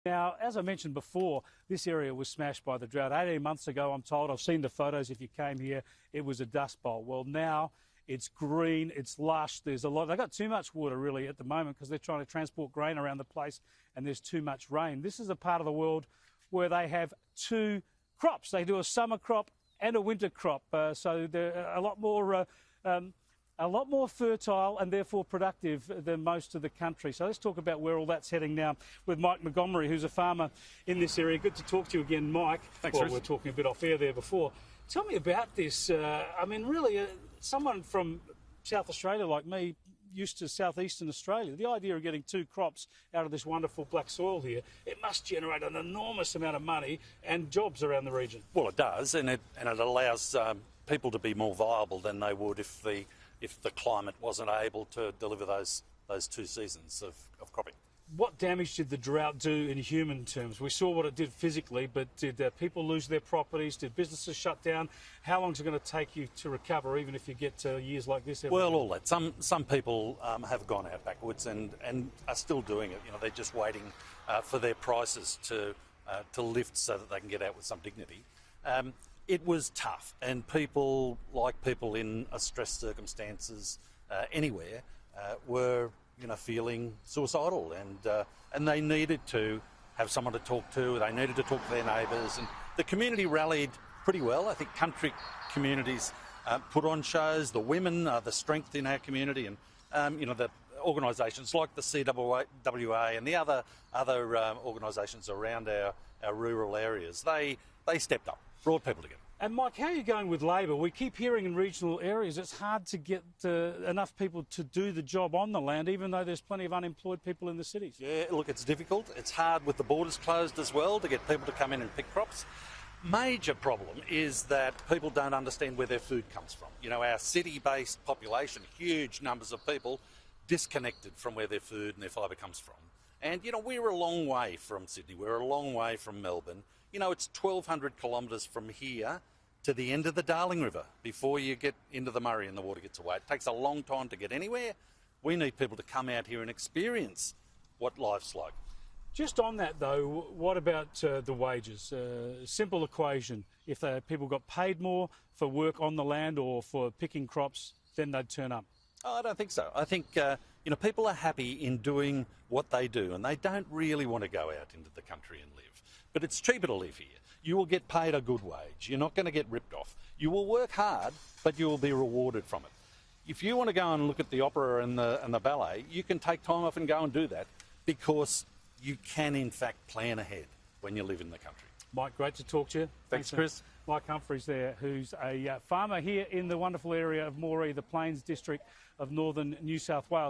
Now, as I mentioned before, this area was smashed by the drought 18 months ago, I'm told. I've seen the photos. If you came here, it was a dust bowl. Well, now it's green, it's lush, there's a lot. They've got too much water really at the moment because they're trying to transport grain around the place and there's too much rain. This is a part of the world where they have two crops. They do a summer crop and a winter crop, so they're a lot more fertile and therefore productive than most of the country. So let's talk about where all that's heading now with Mike Montgomery, who's a farmer in this area. Good to talk to you again, Mike. Thanks, well, Chris. we were talking a bit off air there before. Tell me about this. I mean, really, someone from South Australia like me, used to southeastern Australia, the idea of getting two crops out of this wonderful black soil here, it must generate an enormous amount of money and jobs around the region. Well, it does, and it allows people to be more viable than they would if the climate wasn't able to deliver those two seasons of cropping. What damage did the drought do in human terms? We saw what it did physically, but did people lose their properties? Did businesses shut down? How long is it going to take you to recover, even if you get to years like this? Well, all that. Some people have gone out backwards and are still doing it. You know, they're just waiting for their prices to lift so that they can get out with some dignity. It was tough, and people in stressed circumstances anywhere were feeling suicidal, and they needed to have someone to talk to. They needed to talk to their neighbours, and the community rallied pretty well. I think country communities put on shows. The women are the strength in our community, and the organisations like the CWA and the other organisations around our rural areas, they stepped up, brought people together. And Mike, how are you going with labour? We keep hearing in regional areas it's hard to get enough people to do the job on the land, even though there's plenty of unemployed people in the cities. Yeah, look, it's difficult. It's hard with the borders closed as well to get people to come in and pick crops. Major problem is that people don't understand where their food comes from. You know, our city-based population, huge numbers of people, disconnected from where their food and their fibre comes from. And, we're a long way from Sydney. We're a long way from Melbourne. It's 1,200 kilometres from here to the end of the Darling River before you get into the Moree and the water gets away. It takes a long time to get anywhere. We need people to come out here and experience what life's like. Just on that, though, what about the wages? Simple equation. If people got paid more for work on the land or for picking crops, then they'd turn up. Oh, I don't think so. I think, people are happy in doing what they do, and they don't really want to go out into the country and live. But it's cheaper to live here. You will get paid a good wage. You're not going to get ripped off. You will work hard, but you will be rewarded from it. If you want to go and look at the opera and the ballet, you can take time off and go and do that because you can, in fact, plan ahead when you live in the country. Mike, great to talk to you. Thanks, Chris. Mike Humphreys there, who's a farmer here in the wonderful area of Moree, the Plains district of northern New South Wales.